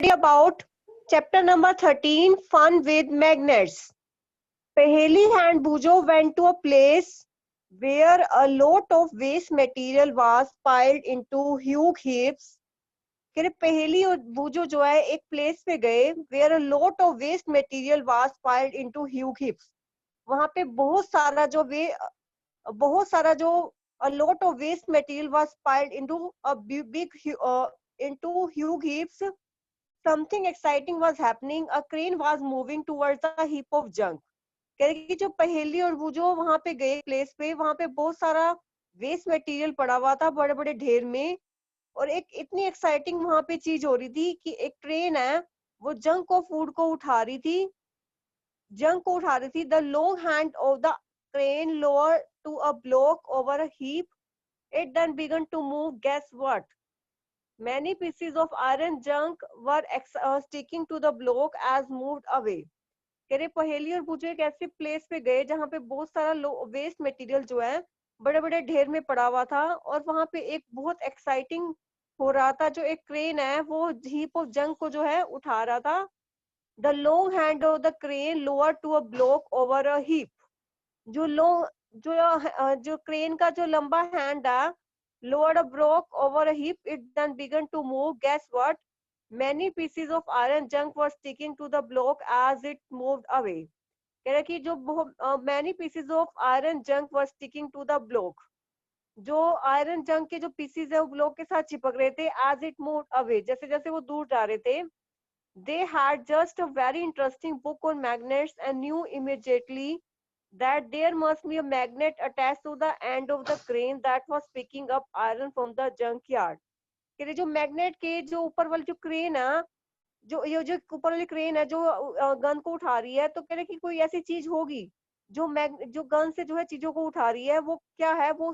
About chapter number 13, Fun with Magnets. Paheli and Bujo went to a place where a lot of waste material was piled into huge heaps. कह रहे पहेली और बूजो जो है एक place पे गए where a lot of waste material was piled into huge heaps. वहां पे बहुत सारा जो a lot of waste material was piled into a big into huge heaps. Something exciting was happening. A crane was moving towards a heap of junk. कह रहे कि जो पहेली और वो जो वहां पे गए प्लेस पे, वहां पे बहुत सारा वेस्ट मटेरियल पड़ा हुआ था बड़े बड़े ढेर में, और एक इतनी एक्साइटिंग वहां पे चीज हो रही थी कि एक ट्रेन है वो जंक ऑफ फूड को उठा रही थी, the long hand of the crane lower to a block over a heap. It then began to move. Guess what? Many pieces of iron junk were sticking to the block as moved away. कह रहे पहेली और बूझो एक ऐसे place पे गए जहाँ पे बहुत सारा वेस्ट मटेरियल जो है बड़े बड़े ढेर में पड़ा हुआ था, और वहां पे एक बहुत एक्साइटिंग हो रहा था. जो एक क्रेन है वो हीप ऑफ जंक को जो है उठा रहा था. The long hand of the crane lower to a block over a heap. जो लॉन्ग जो क्रेन का जो लंबा हैंड है lowered a block over a heap. It then began to move. Guess what? Many pieces of iron junk were sticking to the block as it moved away. कह रहा कि जो many pieces of iron junk were sticking to the block. जो iron junk के जो PCs है वो block के साथ चिपक रहे थे as it moved away. जैसे जैसे वो दूर जा रहे थे. They had just a very interesting book on magnets and knew immediately that there must be a magnet attached to the end of the crane that was picking up iron from the junkyard. कह रहे जो magnet के जो ऊपर वाली जो crane है, जो ये जो ऊपर वाली क्रेन है जो गन को उठा रही है, तो कह रहे कि कोई ऐसी चीज होगी जो गन से जो है चीजों को उठा रही है. वो क्या है? वो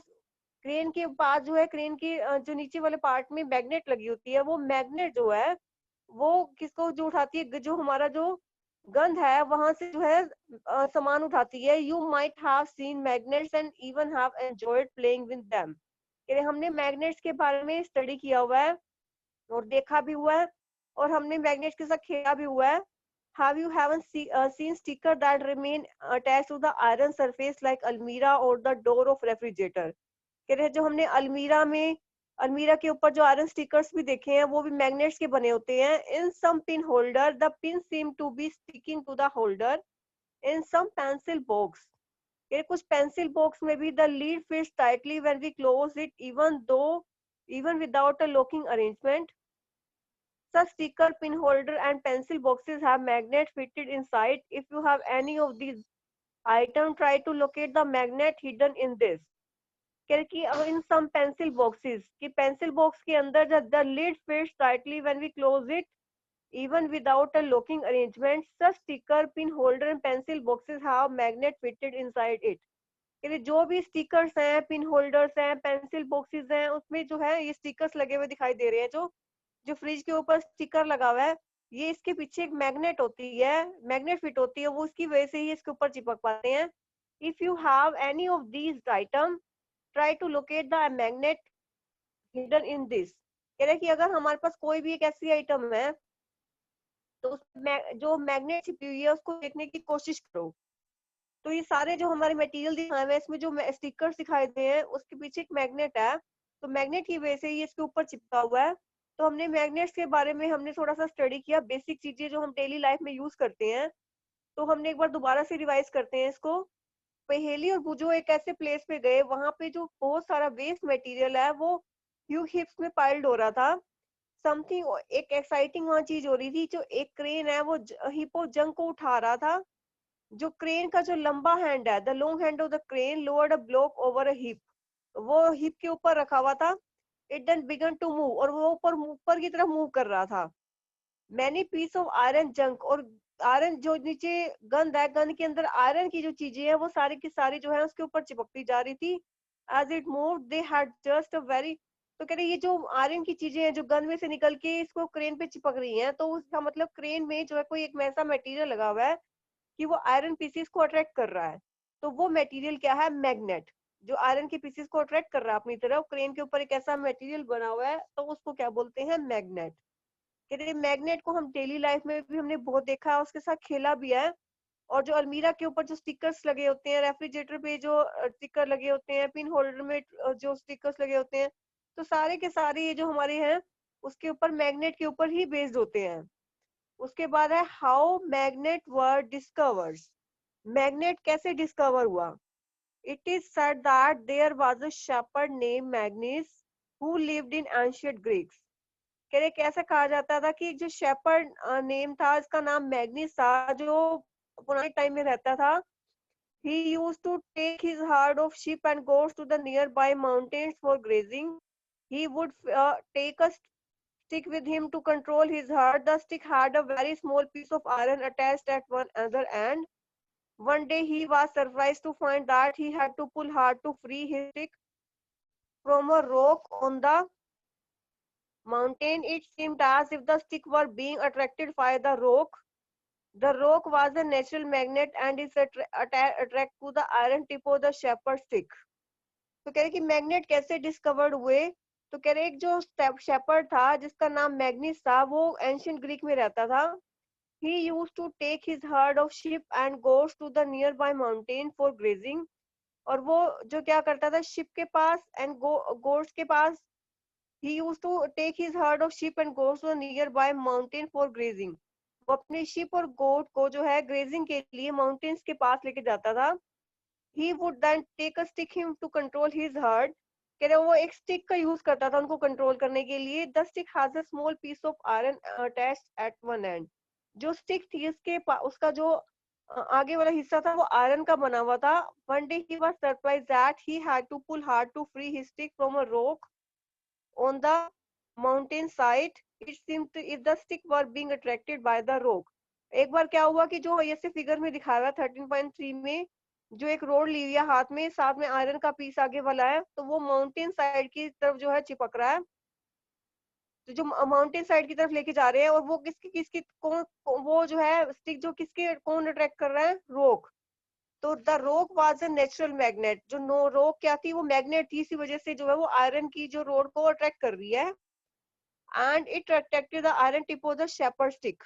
क्रेन के पास जो है, क्रेन के जो नीचे वाले पार्ट में मैग्नेट लगी होती है. वो मैग्नेट जो है वो किसको जो उठाती है? जो हमारा जो गंध है वहां से जो है सामान उठाती है. You might have seen magnets and even have enjoyed playing with them. हमने मैग्नेट्स के बारे में स्टडी किया हुआ है और देखा भी हुआ है, और हमने मैग्नेट्स के साथ खेला भी हुआ है. Have you haven seen sticker that remain attached to the iron surface like almirah और द डोर ऑफ रेफ्रिजरेटर. कह रहे जो हमने अलमीरा के ऊपर जो आयरन स्टिकर्स भी देखे हैं वो भी मैग्नेट्स के बने होते हैं. In some pin holder the pin seem to be sticking to the holder. In some pencil box, कुछ पेंसिल बॉक्स में भी the lead fits tightly when we close it even without a locking arrangement. Such sticker, pin holder and pencil boxes have magnets fitted inside. If you have any of these items, try to locate the magnet hidden in this. कि in some pencil boxes कि pencil box के अंदर the lid fits tightly when we close it even without a locking arrangement. Such sticker, pin holder and pencil boxes have magnet fitted inside it. कि जो भी stickers हैं, pin holders हैं, pencil boxes हैं, उसमें जो है ये स्टिकर्स लगे हुए दिखाई दे रहे हैं. जो फ्रिज के ऊपर स्टिकर लगा हुआ है, ये इसके पीछे एक मैग्नेट होती है, मैग्नेट फिट होती है, वो उसकी वजह से ही इसके ऊपर चिपक पाते हैं. If you have any of these item, try to locate the magnet hidden in this. कह रहे कि अगर हमारे पास कोई भी एक ऐसी आइटम है तो उसमें जो मैग्नेट छिपी हुई है उसको देखने की कोशिश करो. तो ये सारे जो हमारे मटेरियल दिखाए हुए हैं, इसमें जो स्टिकर्स दिखाई दे हैं उसके पीछे एक मैग्नेट है, तो मैग्नेट की वजह से ये इसके ऊपर चिपका हुआ है. तो हमने मैग्नेट्स के बारे में हमने थोड़ा सा स्टडी किया, बेसिक चीजें जो हम डेली लाइफ में यूज करते हैं. तो हमने एक बार दोबारा से रिवाइज करते हैं इसको. पहेली और बुजो एक ऐसे प्लेस पे गए, वहां पे जो बहुत सारा वेस्ट मटेरियल है वो ह्यूज हिप्स में पाइल्ड हो रहा था. समथिंग एक एक्साइटिंग वहां चीज हो रही थी. जो एक क्रेन है वो हिप ऑफ जंक को उठा रहा था. जो क्रेन का जो लंबा हैंड है, the long hand of the crane lowered a block over a heap. वो हिप के ऊपर रखा हुआ था. It then began to move, और वो ऊपर की तरफ मूव कर रहा था. Many piece of iron junk, और आयरन जो नीचे गंद है, गंद के अंदर आयरन की जो चीजें हैं वो सारी की सारी जो है उसके ऊपर चिपकती जा रही थी. As it move they had just a very. तो कह रहे ये जो आयरन की चीजें हैं जो गन में से निकल के इसको क्रेन पे चिपक रही हैं, तो उसका मतलब क्रेन में जो है कोई एक ऐसा मटेरियल लगा हुआ है कि वो आयरन पीसीस को अट्रैक्ट कर रहा है. तो वो मटेरियल क्या है? मैग्नेट. जो आयरन के पीसीस को अट्रैक्ट कर रहा है अपनी तरफ, क्रेन के ऊपर एक ऐसा मटेरियल बना हुआ है, तो उसको क्या बोलते हैं? मैग्नेट. कहते मैग्नेट को हम डेली लाइफ में भी हमने बहुत देखा है, उसके साथ खेला भी है। और जो अलमीरा के ऊपर जो स्टिकर्स लगे होते हैं, रेफ्रिजरेटर पे जो स्टिकर लगे होते हैं, पिन होल्डर में जो स्टिकर्स लगे होते हैं, तो सारे के सारे ये जो हमारे हैं उसके ऊपर मैग्नेट के ऊपर ही बेस्ड होते हैं। उसके बाद है how magnet were discovered. Magnet कैसे डिस्कवर हुआ? It is said that there was a shepherd name Magnes who lived in ancient Greeks. कह रहे कैसा कहा जाता था कि जो शेपर्ड नेम था, इसका नाम मैग्नीस था, जो पुराने टाइम में रहता था। He used to take his herd of sheep and goats to the nearby mountains for grazing. He would take a stick with him to control his herd. The stick had a very small piece of iron attached at one other end. One day he was surprised to find that he had to pull hard to free his stick from a rock on the mountain. It seemed as if the stick were being attracted by the rock. The rock was a natural magnet and is attract to the iron tip of the shepherd's stick. तो कह रहे कि magnet कैसे discovered हुए? तो कह रहे एक जो शेपर्ड था जिसका नाम मैग्निस था, वो एंशियंट ग्रीक में रहता था। He used to take his herd of sheep and goats to the nearby mountain for grazing. और वो जो क्या करता था, शिप के पास एंड गोट्स के पास, he used to take his herd of sheep and goats to the nearby mountain for grazing. वो अपने शिप और गोट को जो है ग्रेजिंग के लिए माउंटेन्स के पास लेके जाता था। He would then take a stick him to control his herd. कह रहे वो एक स्टिक का यूज करता था उनको कंट्रोल करने के लिए। The stick has a small piece of iron attached at one end. जो स्टिक थी उसका जो आगे वाला हिस्सा था वो आयरन का बना हुआ था। One day he was surprised that he had to pull hard to free his stick from a rock on the mountain side. It seemed if the stick were being attracted by the rock. एक बार क्या हुआ कि जो ऐसे figure में दिखाया हुआ 13.3 में, जो एक रोड ली हुई है हाथ में, साथ में आयरन का पीस आगे वाला है, तो वो माउंटेन साइड की तरफ जो है चिपक रहा है। तो जो माउंटेन साइड की तरफ लेके जा रहे हैं, और वो किसकी किसकी वो जो है स्टिक जो किसके कौन अट्रैक्ट कर रहा है? रोक। तो द रोक वाज अ नेचुरल मैग्नेट। जो नो रोक क्या थी? वो मैग्नेट थी, इसी वजह से जो है वो आयरन की जो रोड को अट्रैक्ट कर रही है। And it attracted the iron tip of the shepherd stick.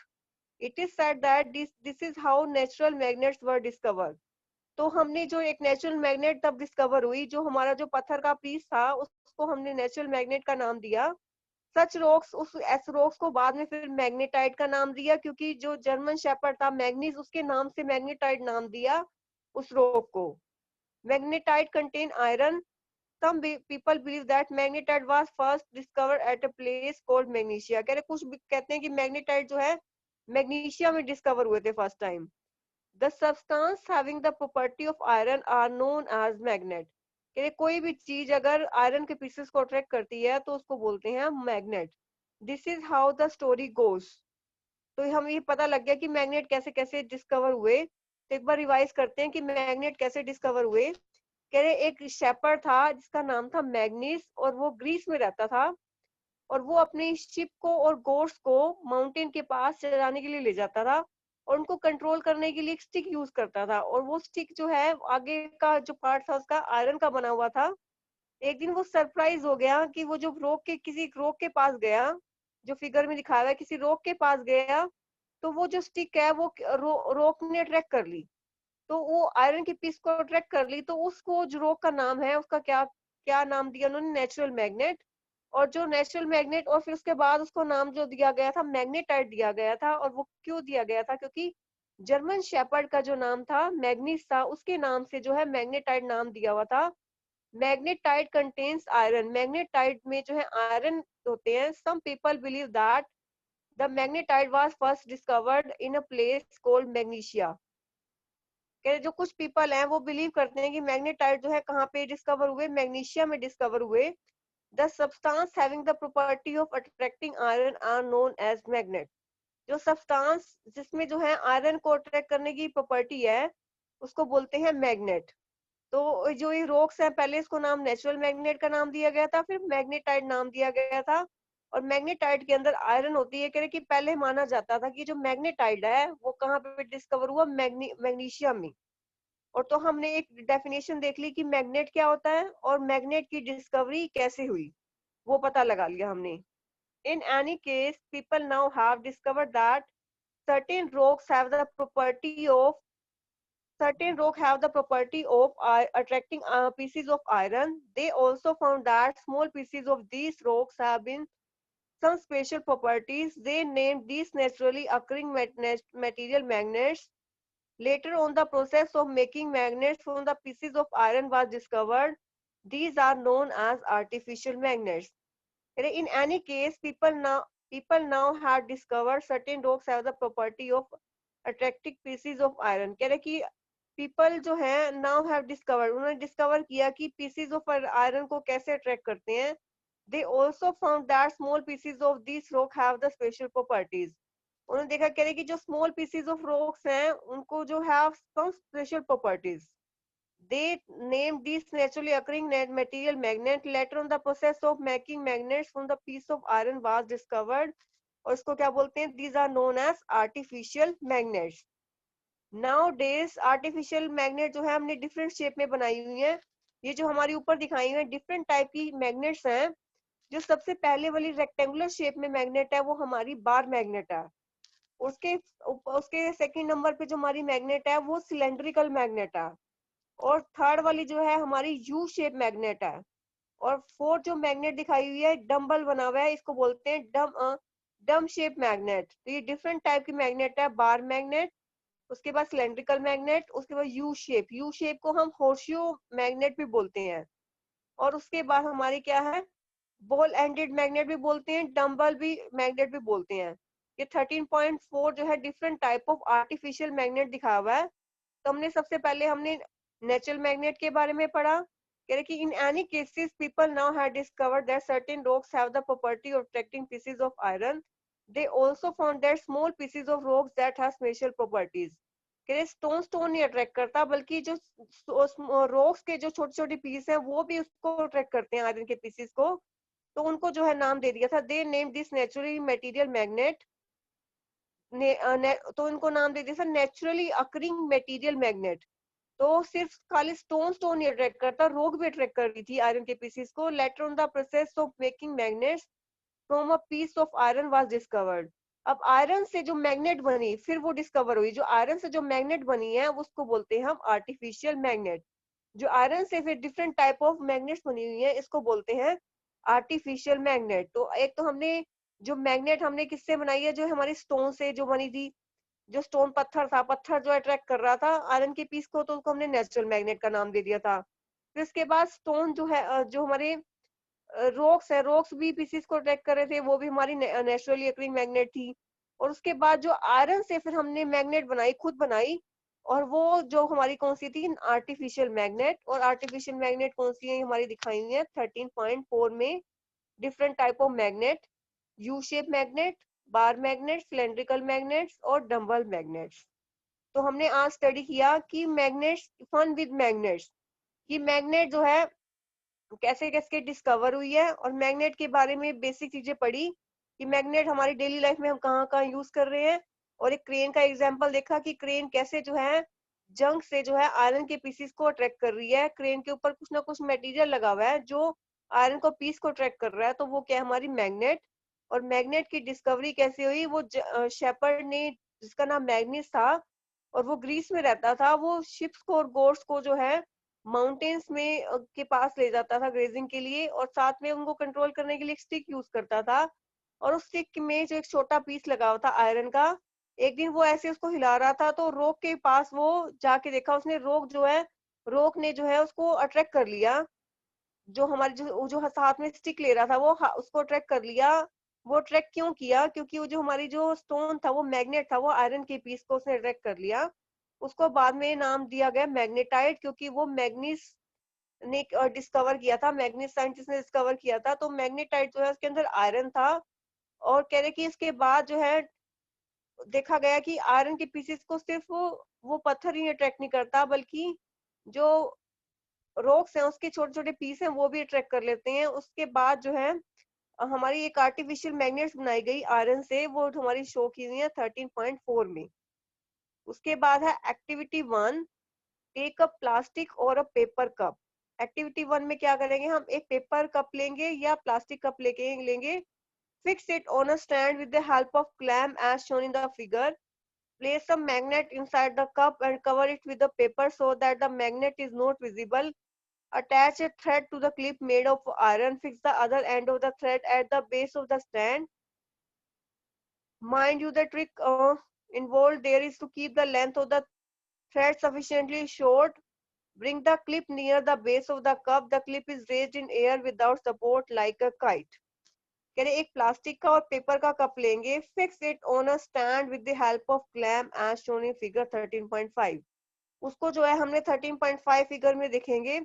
It is said that this is how natural magnets were discovered. तो हमने जो एक नेचुरल मैग्नेट तब डिस्कवर हुई, जो हमारा जो पत्थर का पीस था उसको हमने नेचुरल मैग्नेट का नाम दिया। सच रॉक्स, उस एस रॉक्स को बाद में फिर मैग्नेटाइट का नाम दिया, क्योंकि जो जर्मन शेपर्ड था मैग्नीस, उसके नाम से मैग्नेटाइट नाम दिया उस रॉक को। Magnetite contain iron. some people believe that magnetite was first discovered at a place called magnesia। कह रहे कुछ कहते हैं कि मैग्नेटाइट जो है मैग्नीशिया में डिस्कवर हुए थे first time. The substance having the property of iron are known as magnet। कि कोई भी चीज अगर आयरन के पीसेस को अट्रैक्ट करती है तो उसको बोलते हैं magnet. This is how the story goes. तो हम ये पता लग गया कि मैग्नेट कैसे कैसे डिस्कवर हुए। तो एक बार रिवाइज करते हैं कि मैग्नेट कैसे डिस्कवर हुए। कह रहे एक शेपर्ड था जिसका नाम था मैग्नीस, और वो ग्रीस में रहता था। और वो अपने शिप को और गोट्स को माउंटेन के पास चराने के लिए ले जाता था, और उनको कंट्रोल करने के लिए एक स्टिक यूज करता था। और वो स्टिक जो है आगे का जो पार्ट था उसका आयरन का बना हुआ था। एक दिन वो सरप्राइज हो गया कि वो जो रोक के किसी रोक के पास गया, जो फिगर में दिखाया हुआ है, किसी रोक के पास गया, तो वो जो स्टिक है वो रोक ने अट्रैक्ट कर ली। तो वो आयरन की पीस को अट्रैक्ट कर ली, तो उसको जो रोक का नाम है उसका क्या क्या नाम दिया उन्होंने? Natural magnet. और जो नेचुरल मैग्नेट, और फिर उसके बाद उसको नाम जो दिया गया था मैग्नेटाइट दिया गया था। और वो क्यों दिया गया था? क्योंकि जर्मन शेपर्ड का जो नाम था मैग्नीस था, उसके नाम से जो है मैग्नेटाइट नाम दिया हुआ था। Magnetite contains iron. मैग्नेटाइट में जो है आयरन होते हैं। Some people believe that the magnetite was first discovered in a place called Magnesia. जो कुछ पीपल हैं वो बिलीव करते हैं कि मैग्नेटाइट जो है कहाँ पे डिस्कवर हुए? मैग्नीशिया में डिस्कवर हुए। The substance having the property of attracting iron are known as magnet. जो सब्सटेंस जिसमें जो है आयरन को अट्रैक्ट करने की प्रॉपर्टी है उसको बोलते हैं मैग्नेट। तो जो ये रॉक्स हैं, पहले इसको नाम नेचुरल मैग्नेट का नाम दिया गया था, फिर मैग्नेटाइट नाम दिया गया था। और मैग्नेटाइट के अंदर आयरन होती है। कह रहे कि पहले माना जाता था कि जो मैग्नेटाइट है वो कहाँ पे डिस्कवर हुआ? मैग्नीशिया में। और तो हमने एक डेफिनेशन देख ली कि मैग्नेट क्या होता है और मैग्नेट की डिस्कवरी कैसे हुई, वो पता लगा लिया हमने। In any case, people now have discovered that certain rocks have the property of attracting pieces of iron. They also found that small pieces of these rocks have been some special properties. They named these naturally occurring material magnets. Later on, the process of making magnets from the pieces of iron was discovered. These are known as artificial magnets. In any case, people now have discovered certain rocks have the property of attracting pieces of iron. कह रहे कि people जो है now have discovered, उन्होंने discover किया कि pieces of iron को कैसे attract करते हैं. They also found that small pieces of these rock have the special properties. उन्होंने देखा कह रहे कि जो small pieces of rocks हैं उनको जो have some special properties. They named these naturally occurring material magnet. Later on, the process of making magnets from the piece of iron was discovered. और इसको क्या बोलते हैं? These are known as artificial magnets. Nowadays, artificial magnet जो है हमने different shape में बनाई हुई है. ये जो हमारी ऊपर दिखाई हुई है different type की magnets हैं. जो सबसे पहले वाली rectangular shape में magnet है वो हमारी bar magnet है. उसके उसके सेकंड नंबर पे जो हमारी मैग्नेट है वो सिलेंड्रिकल मैग्नेट है. और थर्ड वाली जो है हमारी यू शेप मैग्नेट है. और फोर्थ जो मैग्नेट दिखाई हुई है डम्बल बना हुआ है, इसको बोलते हैं डम शेप मैग्नेट. तो ये डिफरेंट टाइप की मैग्नेट है. बार मैग्नेट, उसके बाद सिलेंड्रिकल मैग्नेट, उसके बाद यू शेप को हम होर्शियो मैग्नेट भी बोलते हैं. और उसके बाद हमारी क्या है, बॉल एंडेड मैग्नेट भी बोलते हैं, डम्बल भी मैग्नेट भी बोलते हैं. ये 13.4 जो है different type of artificial magnet दिखा हुआ है. तो हमने सबसे पहले हमने नेचुरल मैग्नेट के बारे में पढ़ा. कह रहे कि in any cases people now have discovered that certain rocks have the property of attracting pieces of iron. They also found that small pieces of rocks that have special properties. कह रहे stone नहीं attract करता बल्कि जो rocks के जो छोटे छोटे पीस हैं वो भी उसको अट्रैक्ट करते हैं, आयरन के पीसेस को. तो उनको जो है नाम दे दिया था. They name this naturally material magnet. तो इनको नाम दे दिया था नेचुरली अकरिंग मटेरियल मैग्नेट. तो सिर्फ खाली स्टोन ही अट्रैक्ट करता, रोग भी अट्रैक्ट कर रही थी आयरन के पीसेस को. Later on the process of making magnets from a piece of iron was discovered. अब आयरन से जो मैग्नेट बनी फिर वो डिस्कवर हुई. जो आयरन से जो मैग्नेट बनी है उसको बोलते हैं हम आर्टिफिशियल मैग्नेट. जो आयरन से फिर डिफरेंट टाइप ऑफ मैग्नेट्स बनी हुई है इसको बोलते हैं आर्टिफिशियल मैग्नेट. तो एक तो हमने जो मैग्नेट हमने किससे बनाई है, जो हमारी स्टोन से जो बनी थी, जो स्टोन पत्थर था, पत्थर जो अट्रैक्ट कर रहा था आयरन के पीस को, तो उसको हमने नेचुरल मैग्नेट का नाम दे दिया था. फिर उसके बाद स्टोन जो है जो हमारे रॉक्स है, रॉक्स भी पीसेस को अट्रैक्ट कर रहे थे, वो भी हमारी नेचुरली अकरिंग मैग्नेट थी. और उसके बाद जो आयरन से फिर हमने मैग्नेट बनाई, खुद बनाई, और वो जो हमारी कौन सी थी, आर्टिफिशियल मैग्नेट. और आर्टिफिशियल मैग्नेट कौन सी है हमारी दिखाई हुई है 13.4 में. Different type of magnet, U shape magnet, bar magnet, cylindrical magnets और डम्बल मैग्नेट्स. तो हमने आज स्टडी किया कि मैग्नेट्स, फन विद मैग्नेट्स, कि मैग्नेट जो है कैसे कैसे डिस्कवर हुई है, और मैग्नेट के बारे में बेसिक चीजें पढ़ी कि मैग्नेट हमारी डेली लाइफ में हम कहाँ कहाँ यूज कर रहे हैं. और एक क्रेन का एग्जांपल देखा कि क्रेन कैसे जो है जंग से जो है आयरन के पीसेस को अट्रैक्ट कर रही है. क्रेन के ऊपर कुछ ना कुछ मटेरियल लगा हुआ है जो आयरन को पीस को अट्रैक्ट कर रहा है, तो वो क्या है हमारी मैग्नेट. और मैग्नेट की डिस्कवरी कैसे हुई, वो शेपर्ड ने, जिसका नाम मैग्निस था और वो ग्रीस में रहता था, वो शिप्स को और गोड्स को जो है माउंटेन्स में के पास ले जाता था ग्रेजिंग के लिए, और साथ में उनको कंट्रोल करने के लिए एक स्टिक यूज करता था. और उस स्टिक में जो एक छोटा पीस लगा हुआ था आयरन का, एक दिन वो ऐसे उसको हिला रहा था तो रोक के पास वो जाके देखा, उसने रोक ने जो है उसको अट्रैक्ट कर लिया. जो हमारे जो हाथ में स्टिक ले रहा था वो उसको अट्रैक्ट कर लिया. वो अट्रैक्ट क्यों किया, क्योंकि वो जो हमारी जो स्टोन था, वो मैग्नेट था, वो आयरन के पीस को उसने अट्रैक्ट कर लिया. उसको बाद में नाम दिया गया मैग्नेटाइट, क्योंकि वो मैग्नीस ने डिस्कवर किया था, मैग्नीस साइंटिस्ट ने डिस्कवर किया था. तो मैग्नेटाइट जो है उसके अंदर आयरन था. और कह रहे कि इसके बाद जो है देखा गया कि आयरन के पीसेस को सिर्फ वो पत्थर ही अट्रैक्ट नहीं करता, बल्कि जो रॉक्स हैं उसके छोटे छोटे पीस हैं वो भी अट्रैक्ट कर लेते हैं. उसके बाद जो है हमारी एक आर्टिफिशियल मैग्नेट्स बनाई गई आयरन से, वो हमारी शो की हुई है 13.4 में. उसके बाद है एक्टिविटी 1, टेक अ प्लास्टिक और अ पेपर कप. एक्टिविटी 1 में क्या करेंगे, हम एक पेपर कप लेंगे या प्लास्टिक कप लेके लेंगे. Fix it on a stand with the help of clamp as shown in the figure. Place a magnet inside the cup and cover it with the paper so that the magnet is not visible. Attach a thread to the clip made of iron. Fix the other end of the thread at the base of the stand. Mind you, the trick involved there is to keep the length of the thread sufficiently short. Bring the clip near the base of the cup. The clip is raised in air without support like a kite. कह रहे एक plastic का और paper का cup लेंगे. Fix it on a stand with the help of clamp as shown in figure 13.5. उसको जो है हमने 13.5 फिगर में देखेंगे.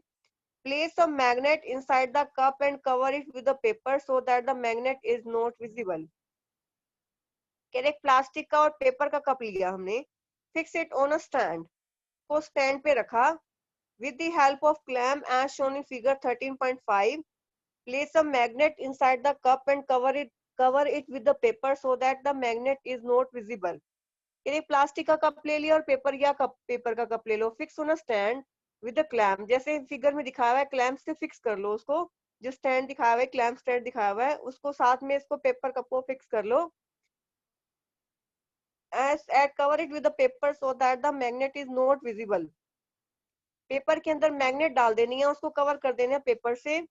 Place a magnet inside the cup and cover it with the paper so that the magnet is not visible. कह रहे एक plastic का और पेपर का कप लिया हमने. Fix it on a stand, को स्टैंड पे रखा. With the help of clamp as shown in figure 13.5. Place a magnet inside the cup and cover it with the paper so that the magnet is not visible. यानी plastic का cup ले लिया और paper या cup paper का cup ले लो. Fix on a stand with the clamp, जैसे फिगर में दिखाया हुआ है क्लैम्प से फिक्स कर लो उसको. जो स्टैंड दिखाया हुआ है, क्लैम्प स्टैंड दिखाया हुआ है, उसको साथ में इसको पेपर कप को फिक्स कर लो. As at cover it with the paper so that the magnet is not visible. Paper के अंदर मैग्नेट डाल देनी है, उसको कवर कर देना है पेपर से.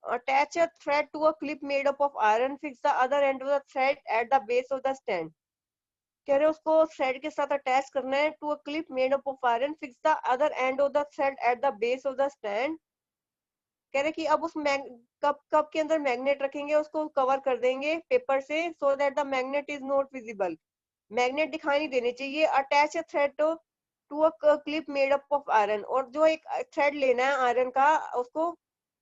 Attach a thread to a clip made up of iron. Fix the other end of the thread at the base of the stand. कह रहे उसको थ्रेड के साथ अटैच करना है. To a clip made up of iron. Fix the other end of the thread at the base of the stand. कह रहे कि अब उस कप के अंदर मैग्नेट रखेंगे, उसको कवर कर देंगे पेपर से so that the magnet is not visible. Magnet दिखाई नहीं देने चाहिए. Attach a thread to a clip made up of iron. और जो एक थ्रेड लेना है आयरन का, उसको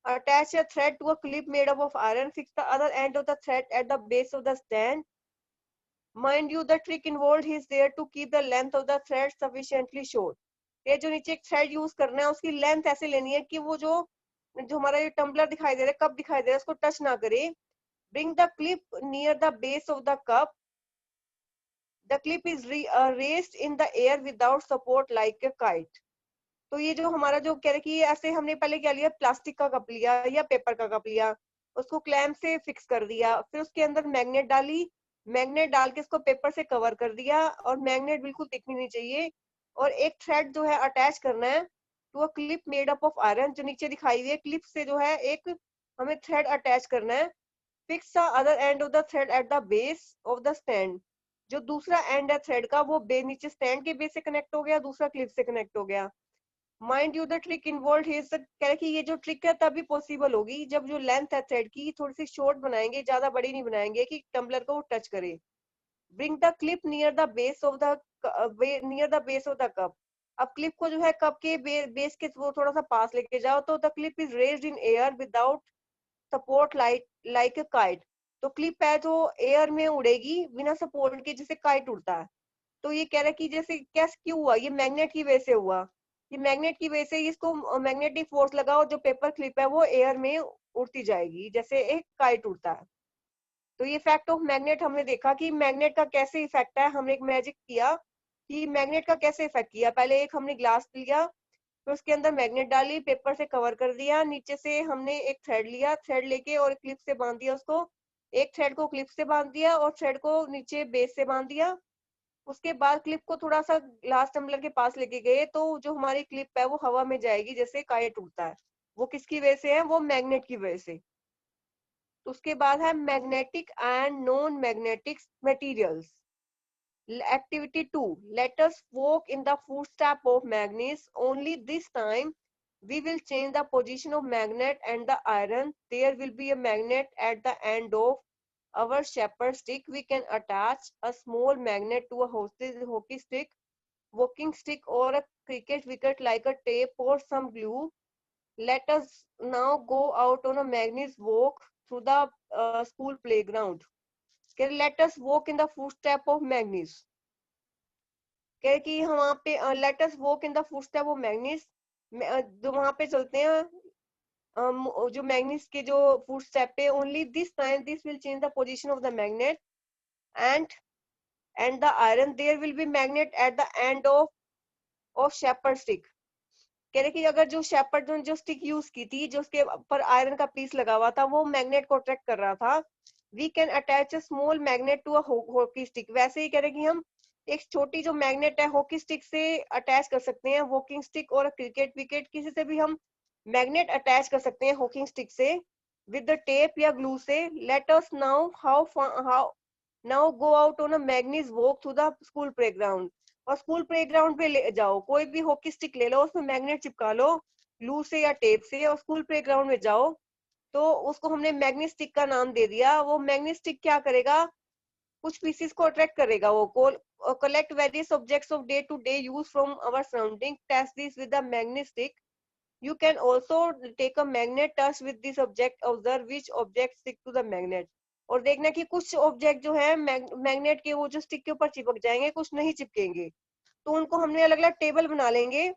attach a thread to a clip made up of iron. Fix the other end of the thread at the base of the stand. Mind you, the trick involved is there to keep the length of the thread sufficiently short. ये जो नीचे एक thread use करना है, उसकी length ऐसे लेनी है कि वो जो जो हमारा ये टम्बलर दिखाई दे रहा है, कप दिखाई दे रहा है, उसको टच ना करे. Bring the clip near the base of the cup. The clip is raised in the air without support like a kite. तो ये जो हमारा जो कह रहे कि ऐसे हमने पहले क्या लिया, प्लास्टिक का कप लिया या पेपर का कप लिया, उसको क्लैंप से फिक्स कर दिया. फिर उसके अंदर मैग्नेट डाली. मैग्नेट डाल के इसको पेपर से कवर कर दिया और मैग्नेट बिल्कुल दिखनी नहीं चाहिए. और एक थ्रेड जो है अटैच करना है to a clip made up of iron. जो नीचे दिखाई हुई है क्लिप से जो है एक हमें थ्रेड अटैच करना है. Fix the other end of the thread at the base of the stand. जो दूसरा एंड है थ्रेड का, वो नीचे स्टैंड के बेस से कनेक्ट हो गया, दूसरा क्लिप से कनेक्ट हो गया. Mind you the trick involve his, कह रहे कि ये जो ट्रिक है तभी पॉसिबल होगी जब जो लेंथ है थ्रेड की थोड़ी सी शॉर्ट बनाएंगे, ज्यादा बड़ी नहीं बनाएंगे कि टम्बलर को टच करे. Bring the clip near the base of the cup. अब क्लिप को जो है कप के बेस के वो थोड़ा सा पास लेके जाओ तो the clip is raised in air without support like a kite. तो क्लिप है जो एयर में उड़ेगी बिना सपोर्ट के, जैसे काइट उड़ता है. तो ये कह रहा है कि जैसे कैसे क्यों हुआ, ये मैग्नेट की वजह से हुआ. ये मैग्नेट की वजह से इसको मैग्नेटिक फोर्स लगा और जो पेपर क्लिप है वो एयर में उड़ती जाएगी जैसे एक काइट उड़ता है. तो ये इफेक्ट ऑफ मैग्नेट हमने देखा कि मैग्नेट का कैसे इफेक्ट है. हमने एक मैजिक किया कि मैग्नेट का कैसे इफेक्ट किया. पहले एक हमने ग्लास लिया, फिर उसके अंदर मैग्नेट डाली, पेपर से कवर कर दिया, नीचे से हमने एक थ्रेड लिया, थ्रेड लेके और क्लिप से बांध दिया उसको. एक थ्रेड को क्लिप से बांध दिया और थ्रेड को नीचे बेस से बांध दिया. उसके बाद क्लिप को थोड़ा सा ग्लास टम्बलर के पास लेके गए तो जो हमारी क्लिप है वो हवा में जाएगी जैसे काइट उड़ता है. वो किसकी वजह से है, वो मैग्नेट की वजह से. तो उसके बाद है magnetic and non magnetic materials. Activity 2. Let us walk in the footstep of magnets. Only this time we will change the position of magnet and the iron. There will be a magnet at the end of our shepherd stick. We can attach a small magnet to a hockey stick, walking stick or a cricket wicket like a tape or some glue. Let us now go out on a magnet walk through the school playground. Okay, let us walk in the footstep of magnets. कह कि हम वहाँ पे let us walk in the footstep of manganese. जो वहाँ पे चलते हैं जो मैग्नीस के जो फुटस्टेप पे. Only this time this will change the position of the magnet and the iron. There will be magnet at the end of shepherd stick. कह रहे कि अगर जो शेपर्ड जो स्टिक यूज की थी, जो उसके ऊपर आयरन का पीस लगा हुआ था, वो मैग्नेट को अट्रैक्ट कर रहा था, we can attach a small magnet to a hockey stick. वैसे ही कह रहे हैं कि हम एक छोटी जो मैग्नेट है हॉकी स्टिक से अटैच कर सकते हैं, वॉकिंग स्टिक और क्रिकेट विकेट किसी से भी हम मैग्नेट अटैच कर सकते हैं हॉकिंग स्टिक से विद द टेप या ग्लू से। Let us now how now go out on a manganese walk through the school playground. और स्कूल प्लेग्राउंड पे ले जाओ, कोई भी हॉकी स्टिक ले लो, उसमें मैग्नेट चिपका लो ग्लू से या टेप से, और स्कूल प्लेग्राउंड में जाओ। तो उसको हमने मैग्नेट स्टिक का नाम दे दिया। वो मैग्नेट स्टिक क्या करेगा, कुछ पीसेस को अट्रैक्ट करेगा। वो collect various objects of day to day use from our surrounding, test this with the magnet stick. You can also take a magnet, touch with this object, observe which object stick to the magnet. और देखना कि कुछ object जो है magnet के वो जो stick के ऊपर चिपक जाएंगे, कुछ नहीं चिपकेंगे। तो उनको हमने अलग अलग टेबल बना लेंगे।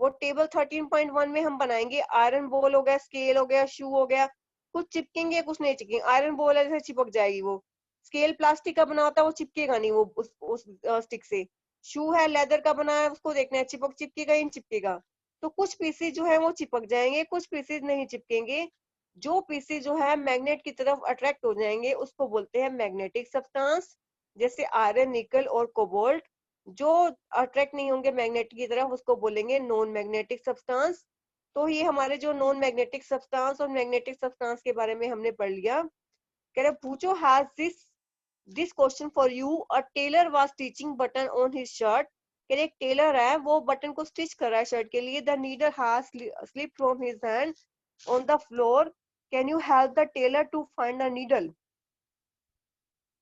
वो टेबल 13.1 में हम बनाएंगे। आयरन बॉल हो गया, स्केल हो गया, शू हो गया, कुछ चिपकेंगे कुछ नहीं चिपकेंगे। आयरन बॉल है जैसे चिपक जाएगी वो। स्केल प्लास्टिक का बना होता है, वो चिपकेगा नहीं वो उस स्टिक से। शू है लेदर का बना है, उसको देखना है चिपकेगा या नहीं चिपकेगा। तो कुछ पीसेस जो है वो चिपक जाएंगे, कुछ पीसेस नहीं चिपकेंगे। जो पीसेस जो है मैग्नेट की तरफ अट्रैक्ट हो जाएंगे उसको बोलते हैं मैग्नेटिक सब्सटेंस, जैसे आयरन, निकल और कोबाल्ट। जो अट्रैक्ट नहीं होंगे मैग्नेट की तरफ उसको बोलेंगे नॉन मैग्नेटिक सब्सटेंस। तो ये हमारे जो नॉन मैग्नेटिक सब्सटेंस और मैग्नेटिक सब्सटेंस के बारे में हमने पढ़ लिया। कह रहे पूछो has this question for you. A tailor was stitching button on his shirt. कह रहे एक टेलर है वो बटन को स्टिच कर रहा है शर्ट के लिए। The needle has slip from his hand on the floor. Can you help the tailor to find the needle.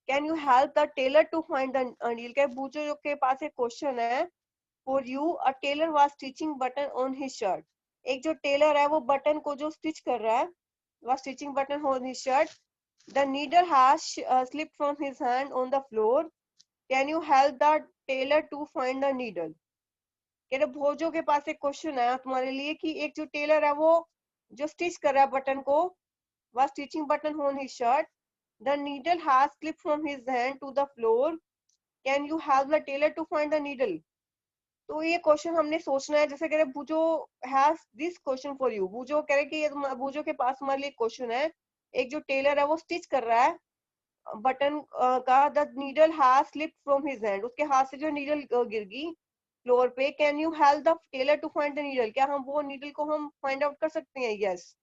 Can you help the tailor to find the needle. क्या बूचो के पास एक क्वेश्चन है for you. A tailor was stitching button on his shirt. एक जो Taylor है वो बटन को जो स्टिच कर रहा है, was stitching button on his shirt. The needle has slipped from his hand on the floor. Can you help the tailor to find the needle? कह रहे भोजो के पास एक क्वेश्चन है तुम्हारे लिए कि एक जो टेलर है वो जो स्टिच कर रहा है बटन को, was stitching button on his shirt. The needle has slipped from his hand to the floor. Can you help the tailor to find the needle? तो ये क्वेश्चन हमने सोचना है। जैसे कह रहे Boojho has this question for you. Boojho कह रहे कि ये बूजो के पास हमारे लिए क्वेश्चन है। एक जो टेलर है वो स्टिच कर रहा है बटन का। The needle has slipped from his hand. उसके हाथ से जो नीडल गिर गई फ्लोर पे। Can you help the tailor to find the needle. क्या हम वो नीडल को हम फाइंड आउट कर सकते हैं? यस,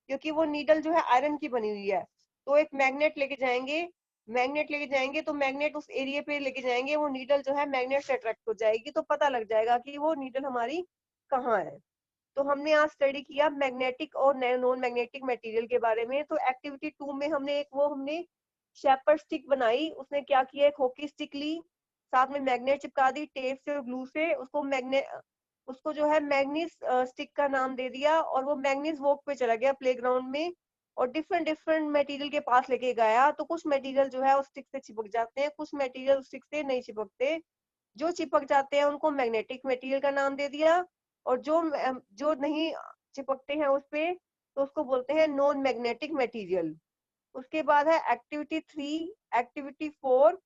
क्योंकि वो नीडल जो है आयरन की बनी हुई है। तो एक मैग्नेट लेके जाएंगे, मैग्नेट लेके जाएंगे तो मैग्नेट उस एरिया पे लेके जाएंगे, वो नीडल जो है मैग्नेट से अट्रैक्ट हो जाएगी, तो पता लग जाएगा कि वो नीडल हमारी कहाँ है। तो हमने आज स्टडी किया मैग्नेटिक और नॉन मैग्नेटिक मटेरियल के बारे में। तो एक्टिविटी 2 में हमने एक वो हमने शेपर्ड स्टिक बनाई। उसने क्या किया, एक हॉकी स्टिक ली, साथ में मैग्नेट चिपका दी टेप से और ग्लू से। उसको जो है मैग्नीस स्टिक का नाम दे दिया और वो मैग्नीस वॉक पे चला गया प्लेग्राउंड में और डिफरेंट डिफरेंट मटेरियल के पास लेके गया। तो कुछ मटेरियल जो है उस स्टिक से चिपक जाते हैं, कुछ मटेरियल उस स्टिक से नहीं चिपकते। जो चिपक जाते हैं उनको मैग्नेटिक मटेरियल का नाम दे दिया, और जो नहीं चिपकते हैं उस पे तो उसको बोलते हैं नॉन मैग्नेटिक मटेरियल। उसके बाद है एक्टिविटी 3, एक्टिविटी 4,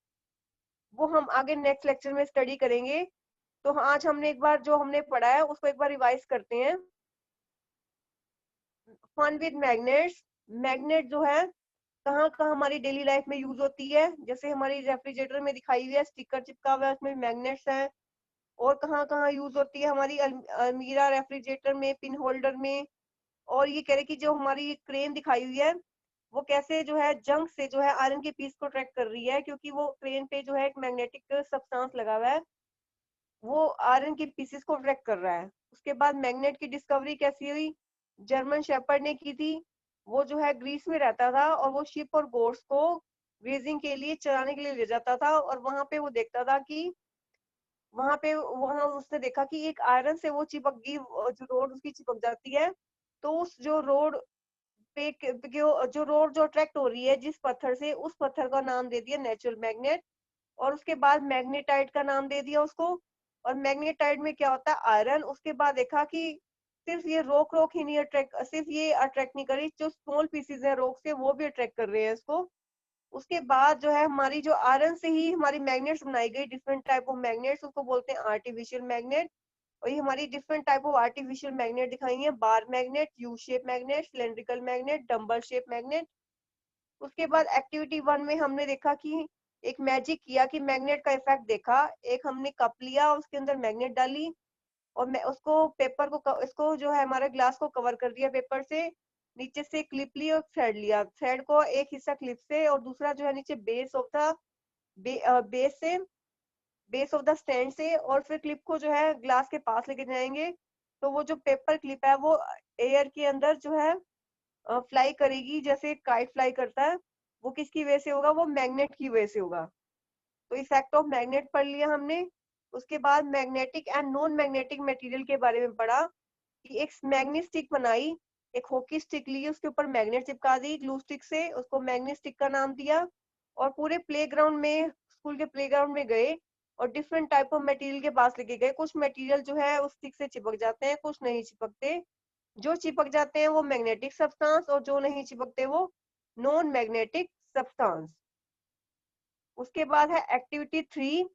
वो हम आगे नेक्स्ट लेक्चर में स्टडी करेंगे। तो आज हमने एक बार जो हमने पढ़ा है उसको एक बार रिवाइज करते हैं। Fun with magnets. मैग्नेट जो है कहाँ कहाँ हमारी डेली लाइफ में यूज होती है। जैसे हमारी रेफ्रिजरेटर में दिखाई हुई है, स्टिकर चिपका हुआ है, उसमें मैग्नेट्स हैं। और कहाँ कहाँ यूज होती है हमारी अलमीरा, रेफ्रिजरेटर में, पिन होल्डर में। और ये कह रहे कि जो हमारी क्रेन दिखाई हुई है वो कैसे जो है जंग से जो है आयरन के पीस को ट्रैक कर रही है, क्योंकि वो क्रेन पे जो है एक मैग्नेटिक सब्सटेंस लगा हुआ है, वो आयरन के पीसेस को ट्रैक कर रहा है। उसके बाद मैग्नेट की डिस्कवरी कैसी हुई, जर्मन शेपर्ड ने की थी। वो जो है ग्रीस में रहता था और वो शिप और गोड्स को ग्रेजिंग के लिए चराने के लिए ले जाता था, और वहां पे वो देखता था कि वहां उसने देखा कि एक आयरन से वो चिपक गई, जो रोड उसकी चिपक जाती है। तो उस जो रोड पे जो रोड जो अट्रैक्ट हो रही है जिस पत्थर से, उस पत्थर का नाम दे दिया नेचुरल मैग्नेट। और उसके बाद मैग्नेटाइट का नाम दे दिया उसको। और मैग्नेटाइट में क्या होता है, आयरन। उसके बाद देखा कि सिर्फ ये रोक ही नहीं अट्रैक्ट, सिर्फ ये अट्रैक्ट नहीं करी, जो स्मॉल पीसेज है रॉक से वो भी अट्रैक्ट कर रहे हैं इसको। उसके बाद जो है हमारी जो आयरन से ही हमारी मैग्नेट्स बनाई गई, डिफरेंट टाइप ऑफ मैग्नेट्स, उसको बोलते हैं आर्टिफिशियल मैग्नेट। और ये हमारी different type of artificial magnet दिखाई है, bar magnet, U shape magnet, cylindrical magnet, dumbbell shape magnet. उसके बाद एक्टिविटी 1 में हमने देखा कि एक मैजिक किया कि मैग्नेट का इफेक्ट देखा। एक हमने कप लिया, उसके अंदर मैग्नेट डाली और मैं उसको पेपर को इसको जो है हमारे ग्लास को कवर कर दिया पेपर से। नीचे से क्लिप ली और थ्रेड लिया। थ्रेड को एक हिस्सा क्लिप से और दूसरा जो है नीचे बेस ऑफ द स्टैंड से, और फिर क्लिप को जो है ग्लास के पास लेके जाएंगे। तो वो जो पेपर क्लिप है वो एयर के अंदर जो है फ्लाई करेगी, जैसे काइट फ्लाई करता है। वो किसकी वजह से होगा? वो मैग्नेट की वजह से होगा। तो इफेक्ट ऑफ मैग्नेट पढ़ लिया हमने। उसके बाद magnetic and non magnetic material के बारे में पढ़ा कि एक मैग्नेट स्टिक बनाई, एक हॉकी स्टिक ली, उसके ऊपर मैग्नेट चिपका दी ग्लू स्टिक से, उसको मैग्नेट स्टिक का नाम दिया। और पूरे प्लेग्राउंड में, स्कूल के प्लेग्राउंड में गए और डिफरेंट टाइप ऑफ मटेरियल के पास लेके गए। कुछ मटेरियल जो है उस स्टिक से चिपक जाते हैं, कुछ नहीं चिपकते। जो चिपक जाते हैं वो मैग्नेटिक सब्सटेंस, और जो नहीं चिपकते वो नॉन मैग्नेटिक सब्सटेंस। उसके बाद है एक्टिविटी 3,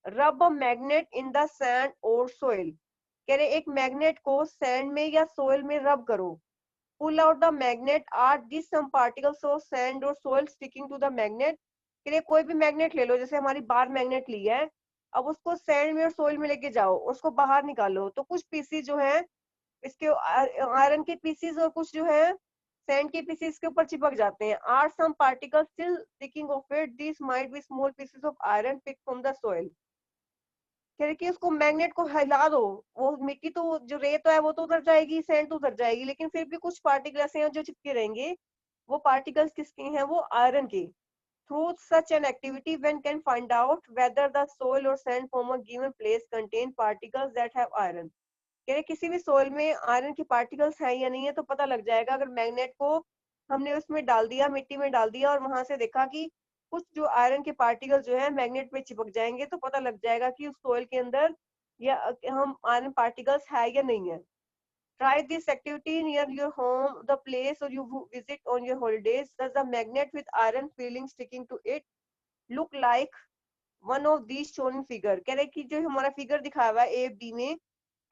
रब a magnet in the sand और सोइल। कह रहे एक मैग्नेट को सैंड में या सोइल में रब करो। Pull out the magnet, are this some particles of sand और soil sticking to the magnet. कह रहे कोई भी मैग्नेट ले लो, जैसे हमारी बार मैग्नेट ली है, अब उसको सैंड में और सोइल में लेके जाओ, उसको बाहर निकालो, तो कुछ पीसीज जो है इसके आयरन के पीसीज और कुछ जो है सैंड के पीसीज के ऊपर चिपक जाते हैं। Are some particles still sticking of it, this might be small pieces of iron pick from the soil. कह रहे कि उसको मैग्नेट को हिला दो, वो मिट्टी तो जो रेत है वो तो उतर जाएगी, सैंड तो उतर जाएगी, लेकिन फिर भी कुछ पार्टिकल ऐसे हैं जो चिपके रहेंगे। वो पार्टिकल्स किसके हैं? वो आयरन के। Through such an activity one can find out whether the soil और sand from a given place contain particles that have iron. कह रहे किसी भी सोइल में आयरन के पार्टिकल्स है या नहीं है तो पता लग जाएगा। अगर मैग्नेट को हमने उसमें डाल दिया, मिट्टी में डाल दिया, और वहां से देखा कि कुछ जो आयरन के पार्टिकल जो है मैग्नेट में चिपक जाएंगे, तो पता लग जाएगा कि उस सोइल के अंदर या हम आयरन पार्टिकल्स है या नहीं है। Try this activity near your home, the place और you visit on your holidays. Does the magnet with iron filings sticking to it look like one of these shown in figure. कह रहे कि जो हमारा फिगर दिखाया हुआ है A B में,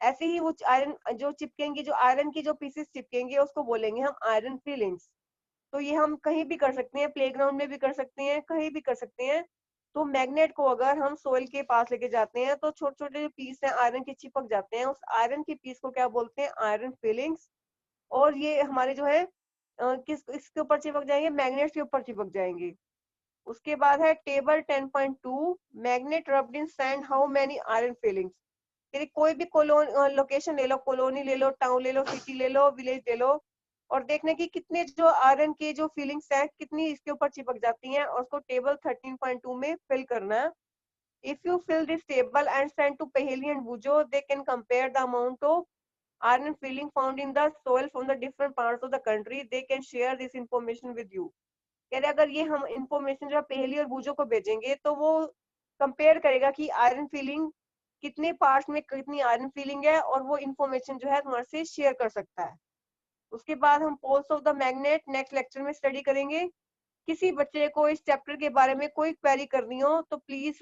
ऐसे ही वो आयरन जो चिपकेंगे, जो आयरन की जो पीसेस चिपकेंगे उसको बोलेंगे हम आयरन फिलिंग्स। तो ये हम कहीं भी कर सकते हैं, प्लेग्राउंड में भी कर सकते हैं, कहीं भी कर सकते हैं। तो मैग्नेट को अगर हम सोइल के पास लेके जाते हैं तो छोटे छोटे जो पीस हैं आयरन के चिपक जाते हैं। उस आयरन के पीस को क्या बोलते हैं? Iron filings. और ये हमारे जो है किस इसके ऊपर चिपक जाएंगे? मैग्नेट के ऊपर चिपक जाएंगे। उसके बाद है table 10.2, magnet rubbed in sand, how many iron filings. फिर कोई भी लोकेशन ले लो, कॉलोनी ले लो, टाउन ले लो, सिटी ले लो, विलेज ले लो, और देखने की कितने जो आयरन के जो फीलिंग्स हैं कितनी इसके ऊपर चिपक जाती हैं, और उसको टेबल 13.2 में फिल करना है। If you fill this table and send to Paheli and Boojho, they can compare the amount of iron filings found in the soil from the different parts of the country, they can share this information with you. कह रहे अगर ये हम information जो है पहेली और बूझो को भेजेंगे तो वो कंपेयर करेगा कि आयरन फीलिंग कितने पार्ट्स में कितनी आयरन फीलिंग है, और वो इंफॉर्मेशन जो है तुम्हारे से शेयर कर सकता है। उसके बाद हम poles of the magnet next lecture में स्टडी करेंगे। किसी बच्चे को इस चैप्टर के बारे में कोई क्वेरी करनी हो तो प्लीज